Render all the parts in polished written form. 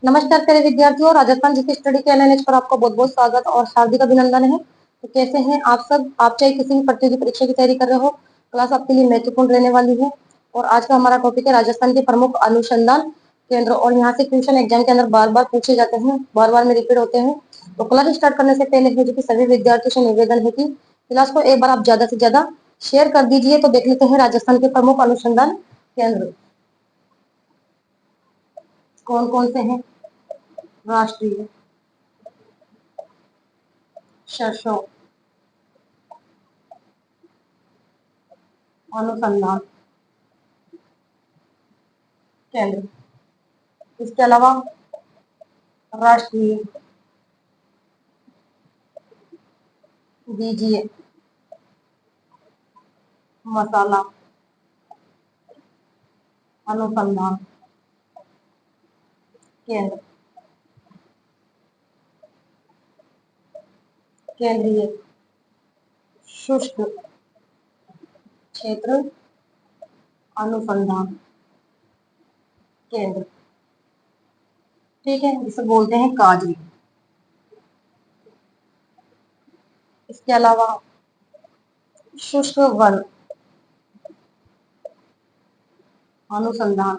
नमस्कार प्यारे विद्यार्थियों, राजस्थान जी की स्टडी के एनएनएच पर आपका बहुत बहुत स्वागत और हार्दिक अभिनंदन है। तो कैसे हैं आप सब? आप चाहे किसी भी प्रतियोगी परीक्षा की तैयारी कर रहे हो, क्लास आपके लिए महत्वपूर्ण रहने वाली है। और आज का हमारा टॉपिक है राजस्थान के प्रमुख अनुसंधान केंद्र। और यहाँ से क्वेश्चन एग्जाम के अंदर बार बार पूछे जाते हैं, बार बार में रिपीट होते हैं। तो क्लास स्टार्ट करने से पहले मुझे कि सभी विद्यार्थियों से निवेदन है कि क्लास को एक बार आप ज्यादा से ज्यादा शेयर कर दीजिए। तो देख लेते हैं राजस्थान के प्रमुख अनुसंधान केंद्र कौन कौन से हैं। राष्ट्रीय शस्त्रों अनुसंधान केंद्र, इसके अलावा राष्ट्रीय बीजीय मसाला अनुसंधान केंद्र, केंद्रीय शुष्क क्षेत्र अनुसंधान केंद्र। ठीक है, जिसे बोलते हैं काजरी। इसके अलावा शुष्क वन अनुसंधान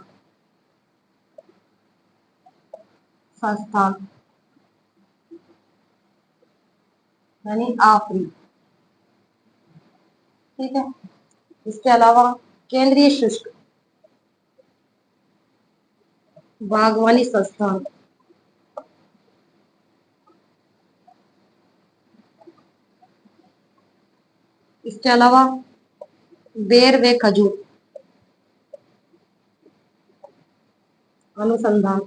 संस्थान यानी आफरी। ठीक है, इसके अलावा केंद्रीय शुष्क बागवानी संस्थान, इसके अलावा बेर व खजूर अनुसंधान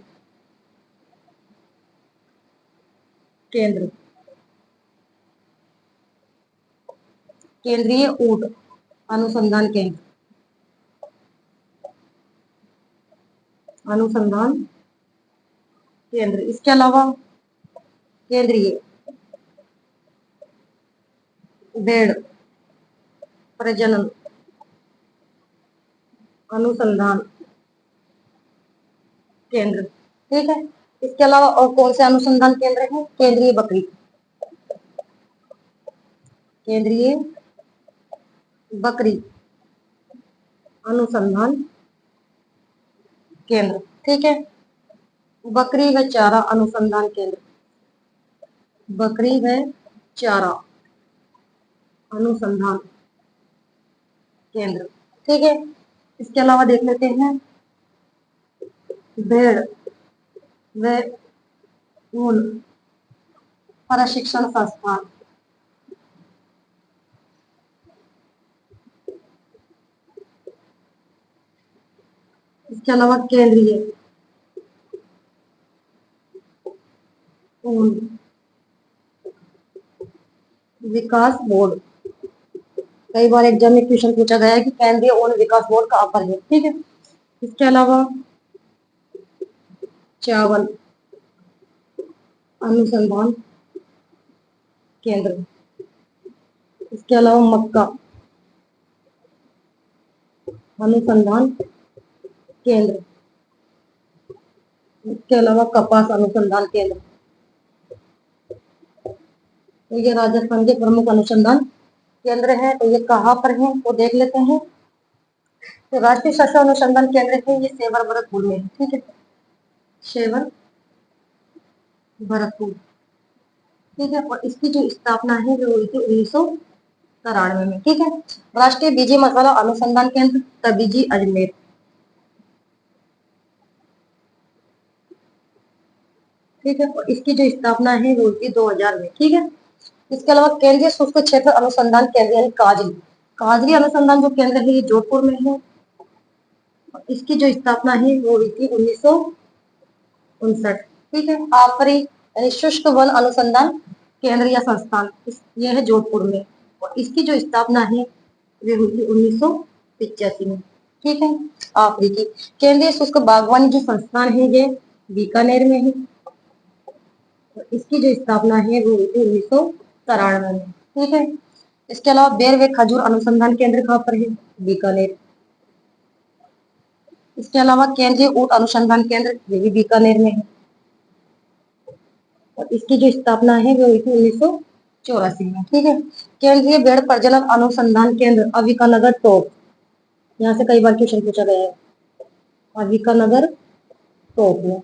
केंद्र, केंद्रीय ऊंट अनुसंधान केंद्र, अनुसंधान केंद्र। इसके अलावा केंद्रीय भेड़ प्रजनन अनुसंधान केंद्र। ठीक है, इसके अलावा और कौन से अनुसंधान केंद्र हैं? केंद्रीय बकरी, केंद्रीय बकरी अनुसंधान केंद्र। ठीक है, बकरी व चारा अनुसंधान केंद्र, बकरी व चारा अनुसंधान केंद्र। ठीक है, इसके अलावा देख लेते हैं भेड़ व ऊन प्रशिक्षण संस्थान, इसके अलावा केंद्रीय ऊन विकास बोर्ड। कई बार एग्जाम में क्वेश्चन पूछा गया है कि केंद्रीय ऊन विकास बोर्ड कहाँ पर है। ठीक है, इसके अलावा चावल अनुसंधान केंद्र, इसके अलावा मक्का अनुसंधान केंद्र, इसके अलावा कपास अनुसंधान केंद्र। तो ये राजस्थान के प्रमुख अनुसंधान केंद्र है। तो ये कहाँ पर है वो देख लेते हैं। तो राष्ट्रीय शस्त्र अनुसंधान केंद्र है, ये सेवर भरतपुर में है। ठीक है, सेवर भरतपुर। ठीक है, और इसकी जो स्थापना है वो हुई थी 1993 में। ठीक है, राष्ट्रीय बीजी मसाला अनुसंधान केंद्र तबीजी अजमेर। ठीक है, और इसकी जो स्थापना है वो हुई थी 2000 में। ठीक है, इसके अलावा केंद्रीय शुष्क क्षेत्र अनुसंधान केंद्र यानी काजरी, काजरी अनुसंधान जो केंद्र है ये जोधपुर में है। इसकी जो स्थापना है वो हुई थी 1959। ठीक है, आफरी यानी शुष्क वन अनुसंधान केंद्र या संस्थान ये है जोधपुर में, और इसकी जो स्थापना है वे हुई थी 1985 में। ठीक है, आफरी की केंद्रीय शुष्क बागवानी जो संस्थान है ये बीकानेर में है, और इसकी जो स्थापना है वो हुई थी 1993 में। ठीक है, इसके अलावा बेर व खजूर अनुसंधान केंद्र कहाँ पर है? बीकानेर। इसके अलावा केंद्रीय ऊंट अनुसंधान केंद्र ये भी बीकानेर में है। और इसकी जो स्थापना है वो हुई थी 1984 में। ठीक है। केंद्रीय भेड़ प्रजनन अनुसंधान केंद्र अविकानगर टोक, यहाँ से कई बार क्वेश्चन पूछा गया है, अविकानगर टोक में।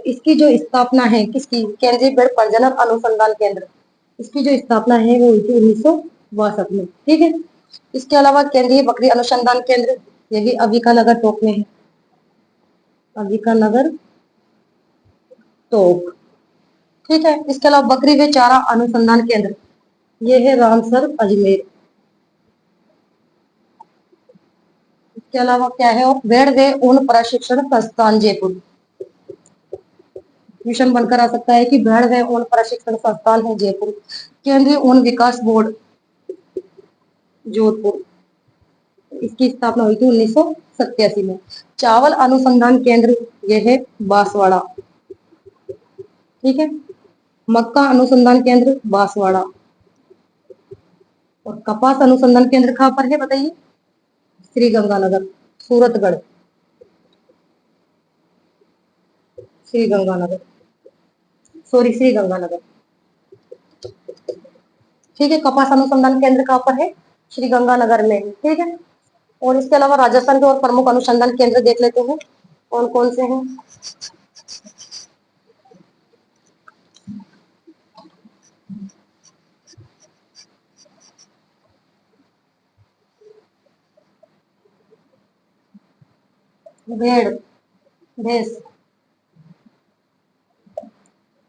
इसकी जो स्थापना है किसकी, केंद्रीय भेड़ प्रजनन अनुसंधान केंद्र, इसकी जो स्थापना है वो हुई थी 1962 में। ठीक है। इसके अलावा केंद्रीय बकरी अनुसंधान केंद्र, ये भी अविकानगर टोक में है, अविकानगर टोक। ठीक है। इसके अलावा बकरी व चारा अनुसंधान केंद्र, ये है रामसर अजमेर। इसके अलावा क्या है, भेड़ व ऊन प्रशिक्षण संस्थान जयपुर, क्वेश्चन बनकर आ सकता है कि भेड़ व ऊन प्रशिक्षण संस्थान है जयपुर। केंद्रीय ऊन विकास बोर्ड जोधपुर, इसकी स्थापना हुई थी 1987 में। चावल अनुसंधान केंद्र, यह है बांसवाड़ा। ठीक है। मक्का अनुसंधान केंद्र बांसवाड़ा। और कपास अनुसंधान केंद्र कहाँ पर है बताइए, श्री गंगानगर, सूरतगढ़, श्री गंगानगर, सॉरी श्री गंगानगर। ठीक है। कपास अनुसंधान केंद्र कहाँ पर है, श्री गंगानगर में। ठीक है। और इसके अलावा राजस्थान के और प्रमुख अनुसंधान केंद्र देख लेते हैं कौन कौन से हैं। भेड़, भैंस,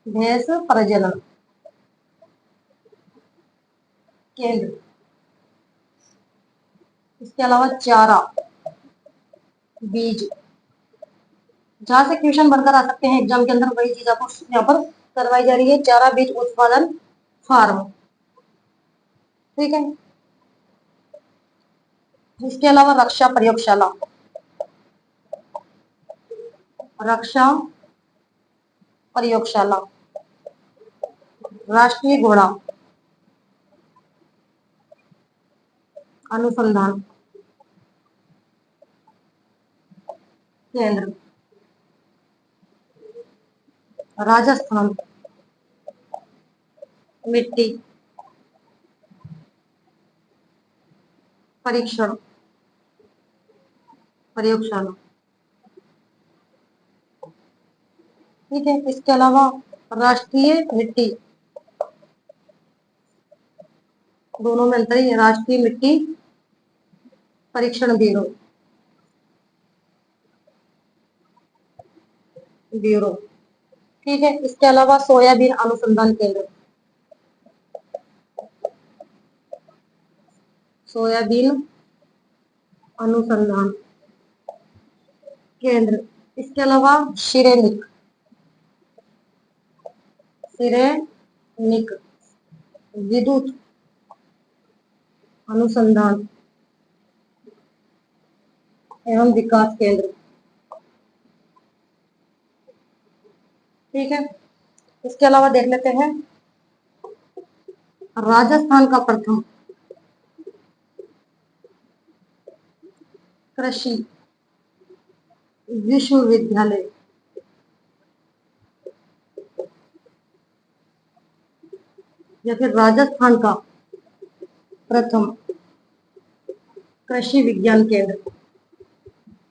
भैंस प्रजनन केंद्र। इसके अलावा चारा, बीज, जहां से क्वेश्चन बनकर आ सकते हैं एग्जाम के अंदर, वही चीज आपको यहाँ पर करवाई जा रही है, चारा बीज उत्पादन फार्म। ठीक है। इसके अलावा रक्षा प्रयोगशाला, रक्षा प्रयोगशाला, राष्ट्रीय घोड़ा अनुसंधान केंद्र राजस्थान, मिट्टी परीक्षण प्रयोगशाला। ठीक है। इसके अलावा राष्ट्रीय मिट्टी, दोनों में अंतर ही है, राष्ट्रीय मिट्टी परीक्षण ब्यूरो, ब्यूरो। ठीक है। इसके अलावा सोयाबीन अनुसंधान केंद्र, सोयाबीन अनुसंधान केंद्र। इसके अलावा सिरेनिक, सिरेनिक विद्युत अनुसंधान एवं विकास केंद्र। ठीक है। इसके अलावा देख लेते हैं राजस्थान का प्रथम कृषि विश्वविद्यालय, या फिर राजस्थान का प्रथम कृषि विज्ञान केंद्र।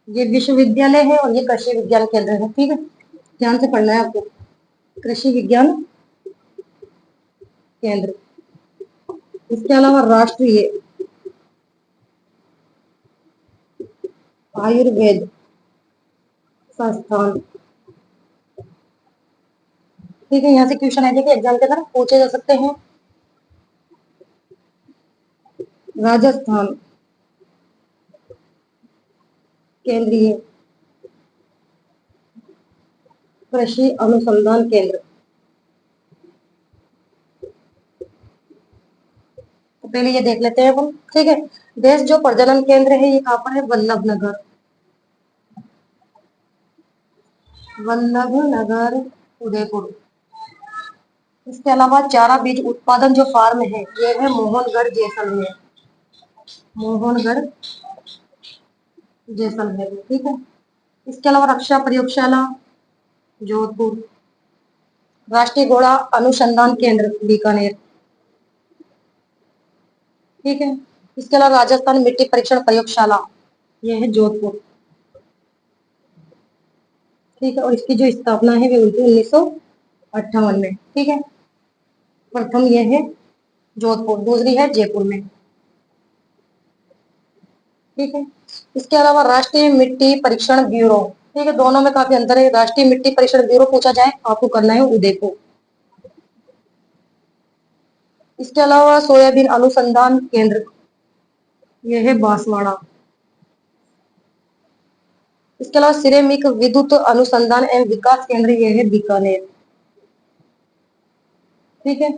ये विश्वविद्यालय है और ये कृषि विज्ञान केंद्र है। ठीक है। ध्यान से पढ़ना है आपको, कृषि विज्ञान केंद्र। इसके अलावा राष्ट्रीय आयुर्वेद संस्थान। ठीक है। यहाँ से क्वेश्चन है देखिए एग्जाम के अंदर पूछे जा सकते हैं। राजस्थान केंद्रीय कृषि अनुसंधान केंद्र। तो पहले ये देख लेते हैं हम। ठीक है। देश जो प्रजनन केंद्र है ये कहाँ पर है, वल्लभनगर, वल्लभनगर उदयपुर। इसके अलावा चारा बीज उत्पादन जो फार्म है ये है मोहनगढ़ जैसलमेर, मोहनगढ़ जैसलमेर। ठीक है। इसके अलावा रक्षा प्रयोगशाला जोधपुर, राष्ट्रीय घोड़ा अनुसंधान केंद्र बीकानेर, ठीक है। इसके अलावा राजस्थान मिट्टी परीक्षण प्रयोगशाला, यह है जोधपुर, ठीक है। और इसकी जो स्थापना है वो हुई थी 1958 में, ठीक है। प्रथम यह है जोधपुर, दूसरी है जयपुर में, ठीक है। इसके अलावा राष्ट्रीय मिट्टी परीक्षण ब्यूरो, ठीक है, दोनों में काफी अंतर है। राष्ट्रीय मिट्टी परीक्षण ब्यूरो पूछा जाए आपको करना है उदयपुर। इसके अलावा सोयाबीन अनुसंधान केंद्र, यह है बांसवाड़ा। इसके अलावा सिरेमिक विद्युत अनुसंधान एवं विकास केंद्र, यह है बीकानेर, ठीक है।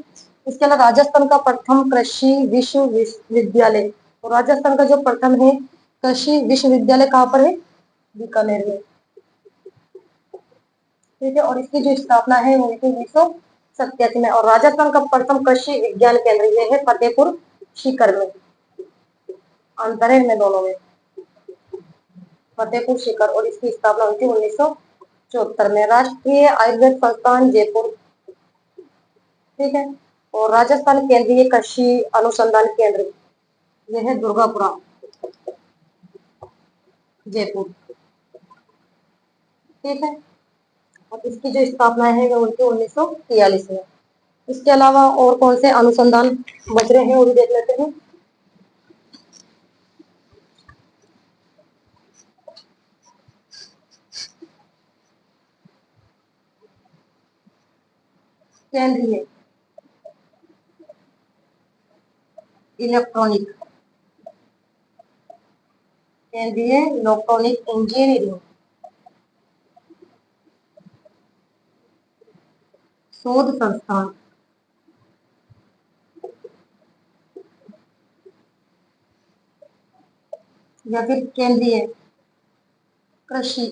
इसके अलावा राजस्थान का प्रथम कृषि विश्वविद्यालय, तो राजस्थान का जो प्रथम है कृषि विश्वविद्यालय कहाँ पर है? बीकानेर में, ठीक है। और इसकी जो स्थापना है वो 1987 में। और राजस्थान का प्रथम कृषि विज्ञान केंद्र ये है फतेहपुर सीकर में, अंतर है इनमें दोनों में, फतेहपुर सीकर। और इसकी स्थापना हुई थी 1974 में। राष्ट्रीय आयुर्वेद संस्थान जयपुर, ठीक है। और राजस्थान केंद्रीय कृषि अनुसंधान केंद्र यह है दुर्गापुरा जयपुर, ठीक है। और इसकी जो स्थापना है वो हुई थी 1943 में। इसके अलावा और कौन से अनुसंधान बच रहे हैं वो भी देख लेते हैं। केंद्रीय इलेक्ट्रॉनिक, केंद्रीय इलेक्ट्रॉनिक इंजीनियरिंग शोध संस्थान, या फिर केंद्रीय कृषि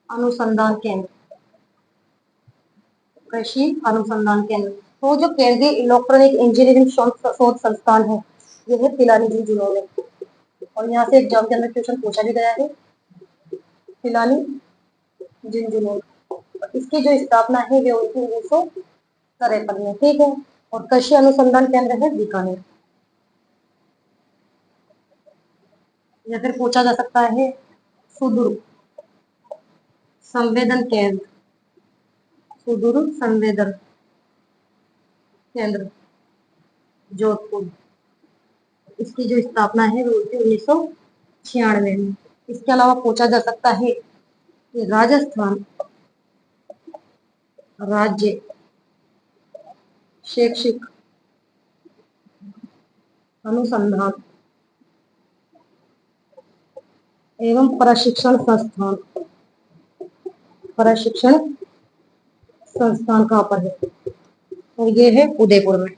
अनुसंधान केंद्र, कृषि अनुसंधान केंद्र। तो जो केंद्रीय इलेक्ट्रॉनिक इंजीनियरिंग शोध संस्थान है यह है पिलानी झुंझुनू में। और यहाँ से एग्जाम के अंदर क्वेश्चन पूछा भी गया है, पिलानी झुंझुनू। इसकी जो स्थापना है वो हुई थी 1953 में, ठीक है। और कृषि अनुसंधान केंद्र है बीकानेर। या फिर पूछा जा सकता है सुदूर संवेदन केंद्र, सुदूर संवेदन केंद्र जोधपुर। इसकी जो स्थापना है वो हुई थी 1996 में। इसके अलावा पूछा जा सकता है कि राजस्थान राज्य शैक्षिक अनुसंधान एवं प्रशिक्षण संस्थान, प्रशिक्षण संस्थान कहाँ पर है? तो ये है उदयपुर में,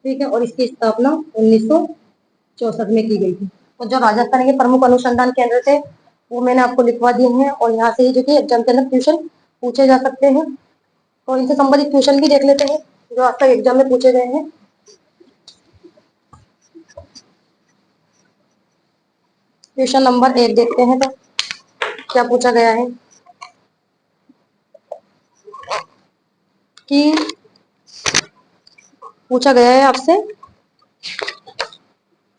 ठीक है। और इसकी स्थापना 1964 में की गई थी। तो जो राजस्थान के प्रमुख अनुसंधान केंद्र थे वो मैंने आपको लिखवा दिए हैं। और यहाँ से ही जो कि एग्जाम के अंदर क्वेश्चन पूछे जा सकते हैं। तो इनसे संबंधित क्वेश्चन भी देख लेते हैं जो आज तक एग्जाम में पूछे गए हैं। क्वेश्चन नंबर 1 देखते हैं तो क्या पूछा गया है कि पूछा गया है आपसे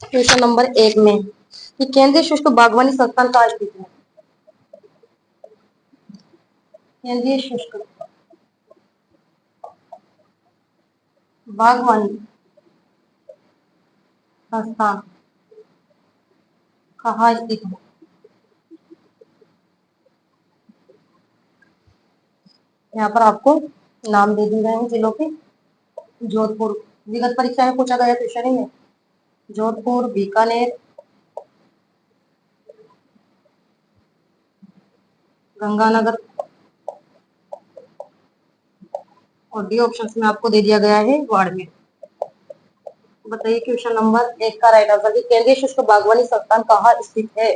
क्वेश्चन नंबर 1 में कि केंद्रीय शुष्क बागवानी संस्थान कहाँ स्थित है? केंद्रीय शुष्क बागवानी संस्थान कहाँ स्थित है? यहाँ पर आपको नाम दे दिए गए हैं जिलों के। जोधपुर, विगत परीक्षा में पूछा गया क्वेश्चन ही है। जोधपुर, बीकानेर, गंगानगर, और डी ऑप्शन में आपको दे दिया गया है बाड़मेर। बताइए क्वेश्चन नंबर 1 का राइट आंसर कि केंद्रीय शुष्क बागवानी संस्थान कहाँ स्थित है?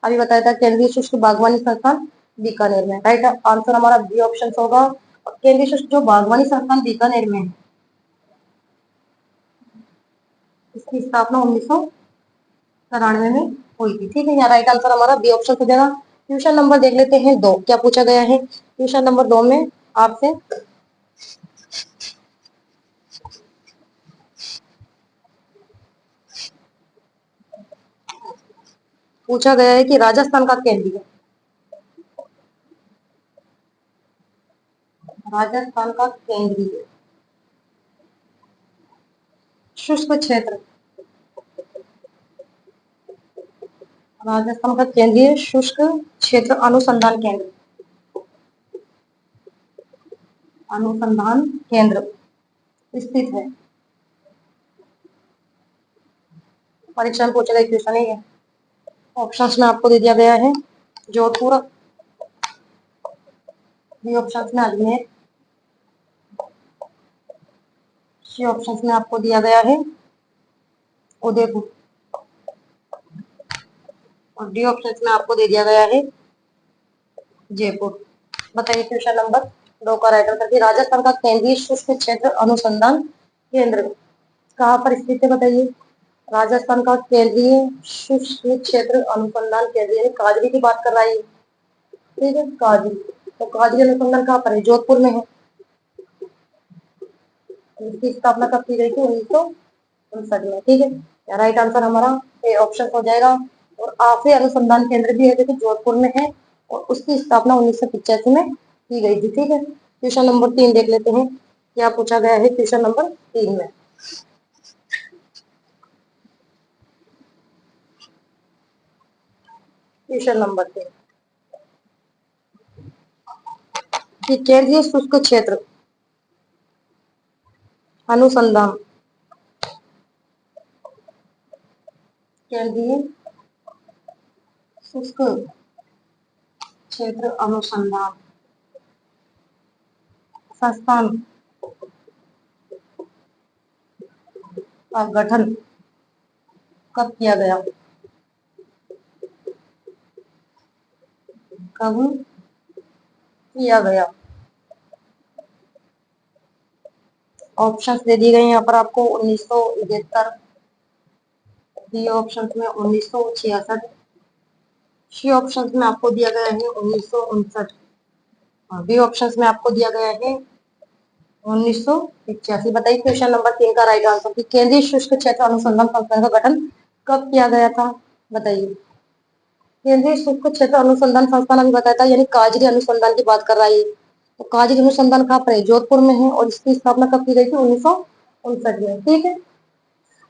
अभी बताया था केंद्रीय शुष्क बागवानी संस्थान बीकानेर में। राइट आंसर हमारा बी ऑप्शन होगा। केंद्रीय शुष्क जो बागवानी संस्थान बीकानेर में है इसकी स्थापना 1993 में हुई थी, ठीक है। यहाँ राइट आंसर हमारा बी ऑप्शन हो जाएगा। क्वेश्चन नंबर देख लेते हैं 2, क्या पूछा गया है क्वेश्चन नंबर 2 में आपसे। पूछा गया है कि राजस्थान का केंद्रीय राजस्थान का केंद्रीय शुष्क क्षेत्र, राजस्थान का केंद्रीय शुष्क क्षेत्र अनुसंधान केंद्र स्थित है। परीक्षा में पूछा गया क्वेश्चन है ये। ऑप्शंस में आपको दे दिया गया है जोधपुर, बी ऑप्शंस में अजमेर, सी ऑप्शंस में आपको दिया गया है उदयपुर, और डी ऑप्शंस में आपको दे दिया गया है जयपुर। बताइए क्वेश्चन नंबर 2 का राइट आंसर। राजस्थान का केंद्रीय शुष्क क्षेत्र अनुसंधान केंद्र कहाँ पर स्थित है बताइए। राजस्थान का केंद्रीय शुष्क क्षेत्र अनुसंधान केंद्र यानी काजरी की बात कर रहा है, ठीक है काजरी। तो काजरी अनुसंधान कहाँ पर है, जोधपुर में है। इसकी स्थापना कब की गई थी, 1959 में, ठीक है। राइट आंसर हमारा ए ऑप्शन हो जाएगा। और आखिरी अनुसंधान केंद्र भी है जो कि जोधपुर में है और उसकी स्थापना 1985 में की गई थी, ठीक है। क्वेश्चन नंबर 3 देख लेते हैं क्या पूछा गया है क्वेश्चन नंबर 3 में। क्वेश्चन नंबर 3 कि केंद्रीय शुष्क क्षेत्र अनुसंधान केंद्रीय शुष्क क्षेत्र अनुसंधान संस्थान का गठन कब किया गया, कब किया गया। ऑप्शंस दे दिए गए यहाँ पर आपको 1973, बी ऑप्शन में 1966, सी ऑप्शन में आपको दिया गया है 1959, बी ऑप्शन में आपको दिया गया है 1985। बताइए क्वेश्चन नंबर 3 का राइट आंसर कि केंद्रीय शुष्क क्षेत्र अनुसंधान संस्थान का गठन कब किया गया था। बताइए केंद्रीय शुष्क क्षेत्र अनुसंधान संस्थान अभी बताया था यानी काजरी अनुसंधान की बात कर रहा है। तो काजरी अनुसंधान कहाँ पर है, जोधपुर में है और इसकी स्थापना कब की गई थी, 1959 में, ठीक है।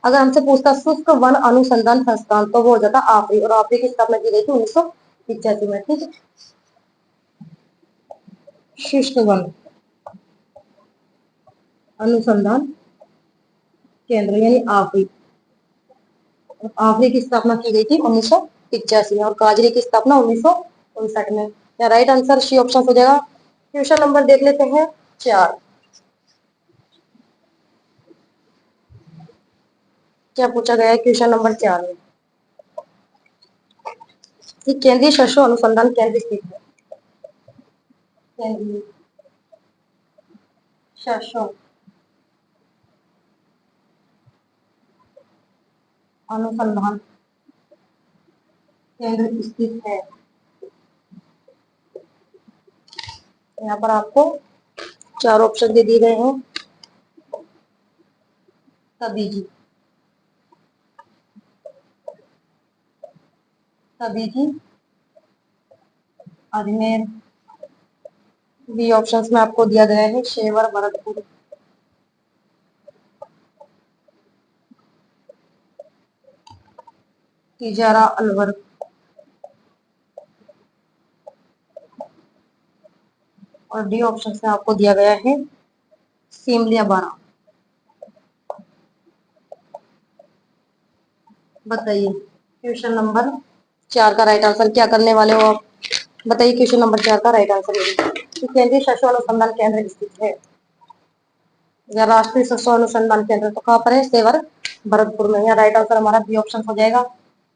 अगर हमसे पूछता शुष्क वन अनुसंधान संस्थान तो वो हो जाता आफरी, और आफरी की स्थापना की गई थी 1985 में, ठीक है। शुष्क वन अनुसंधान केंद्र यानी आफरी, आफरी की स्थापना की गई थी 1985 में और काजरी की स्थापना 1959 में। या राइट आंसर सी ऑप्शन हो जाएगा। क्वेश्चन नंबर देख लेते हैं 4, क्या पूछा गया है क्वेश्चन नंबर 4 में कि केंद्रीय शस्त्र अनुसंधान केंद्र स्थित है। केंद्रीय शस्त्र अनुसंधान केंद्र स्थित है। यहाँ पर आपको 4 ऑप्शन दे दिए गए हैं। तभी जी, तभी जी, अजमेर, बी ऑप्शंस में आपको दिया गया है शेवर भरतपुर, तिजारा अलवर, और डी ऑप्शन में आपको दिया गया है सिमलिया बारा। बताइए क्वेश्चन नंबर 4 का राइट आंसर क्या करने वाले हो आप। बताइए क्वेश्चन नंबर 4 का राइट आंसर ये कि केंद्रीय शस्त्र अनुसंधान केंद्र स्थित है या राष्ट्रीय शस्त्र अनुसंधान केंद्र तो कहाँ पर है, सेवर भरतपुर में। या राइट आंसर हमारा बी ऑप्शन हो जाएगा।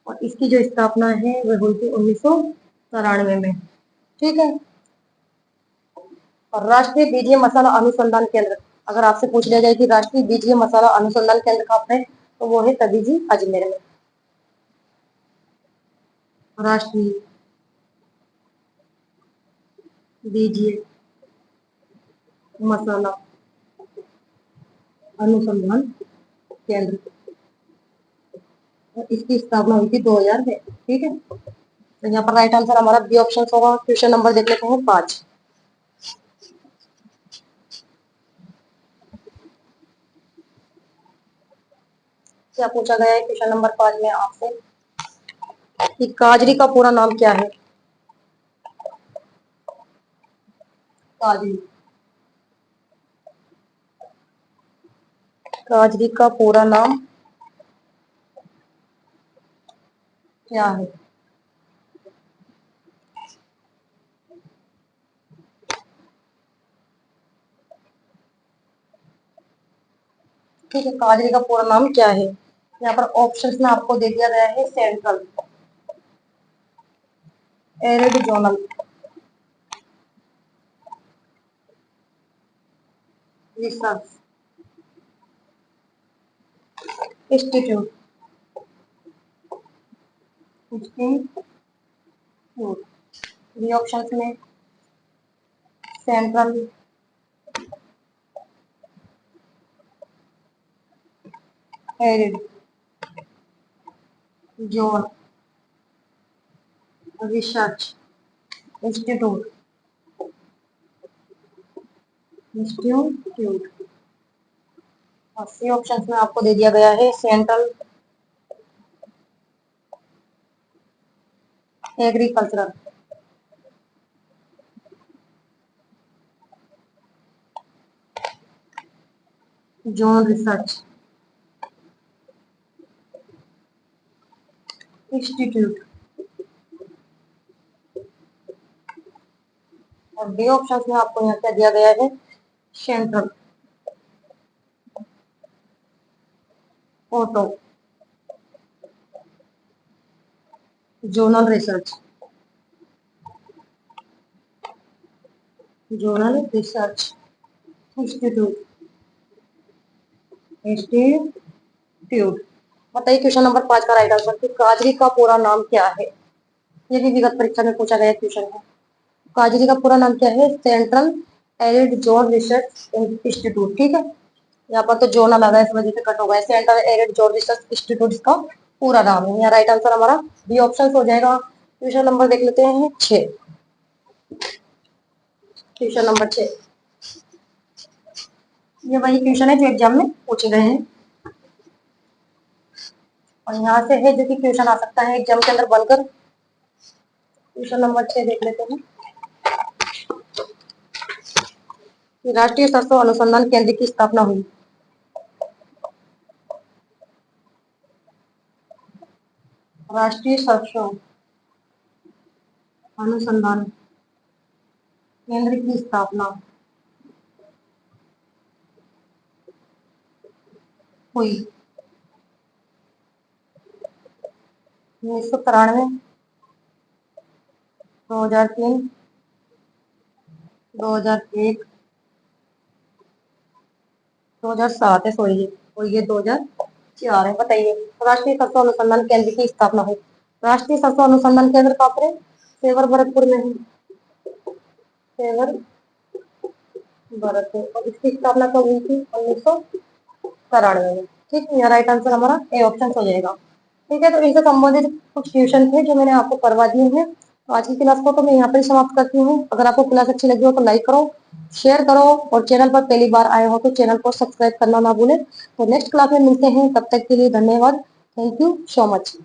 और इसकी जो स्थापना है वह हुई थी 1993 में, ठीक है। और राष्ट्रीय बीजीय मसाला अनुसंधान केंद्र, अगर आपसे पूछ लिया जाए कि राष्ट्रीय बीजीय मसाला अनुसंधान केंद्र कहाँ पर है तो वो है तबीजी अजमेर में। राष्ट्रीय दीजिए मसाला अनुसंधान केंद्र। और इसकी स्थापना हुई थी 2000 में। ठीक है, तो यहाँ पर राइट आंसर हमारा बी ऑप्शन होगा। क्वेश्चन नंबर देख लेते हैं 5। क्या पूछा गया है क्वेश्चन नंबर 5 में आपसे कि काजरी का पूरा नाम क्या है। काजरी, काजरी का पूरा नाम क्या है। ठीक है, काजरी का पूरा नाम क्या है। यहाँ पर ऑप्शंस में आपको दे दिया गया है central arid zonal research institute institute. B options में central arid zone research institute institute. और सी ऑप्शन में आपको दे दिया गया है central agricultural zone research institute. और डी ऑप्शन में आपको यहाँ क्या दिया गया है central auto zonal research zonal research institute institute. बताइए क्वेश्चन नंबर 5 का राइट आंसर कि काजरी का पूरा नाम क्या है। ये भी विगत परीक्षा में पूछा गया क्वेश्चन है। काजरी का पूरा नाम क्या है central arid zone research institute. ठीक है, यहाँ पर तो जोन लगा है इस वजह से कट हो गया। Central arid zone research institute इसका पूरा नाम है। यहाँ राइट आंसर हमारा बी ऑप्शन हो जाएगा। क्वेश्चन नंबर देख लेते हैं 6। क्वेश्चन नंबर 6 ये वही क्वेश्चन है जो एग्जाम में पूछे गए हैं और यहाँ से है जो कि क्वेश्चन आ सकता है एग्जाम के अंदर बनकर। क्वेश्चन नंबर 6 देख लेते हैं कि राष्ट्रीय सरसों अनुसंधान केंद्र की स्थापना हुई। राष्ट्रीय सरसों अनुसंधान केंद्र की स्थापना हुई 1993, 2003, 2001, 2007 है। सॉरी, और ये 2004 है। बताइए राष्ट्रीय सरसों अनुसंधान केंद्र की स्थापना हुई। राष्ट्रीय सरसों अनुसंधान केंद्र कहाँ पर है। सेवर भरतपुर में है। सेवर भरतपुर। और इसकी स्थापना कब हुई थी 1993 में। ठीक है, राइट आंसर हमारा ए ऑप्शन हो जाएगा। ठीक है, तो इनसे संबंधित कुछ क्वेश्चन थे जो मैंने आपको करवा दिए हैं। तो आज की क्लास को तो मैं यहाँ पर ही समाप्त करती हूँ। अगर आपको क्लास अच्छी लगी हो तो लाइक करो, शेयर करो और चैनल पर पहली बार आए हो तो चैनल को सब्सक्राइब करना ना भूलें। तो नेक्स्ट क्लास में मिलते हैं, तब तक के लिए धन्यवाद। Thank you so much.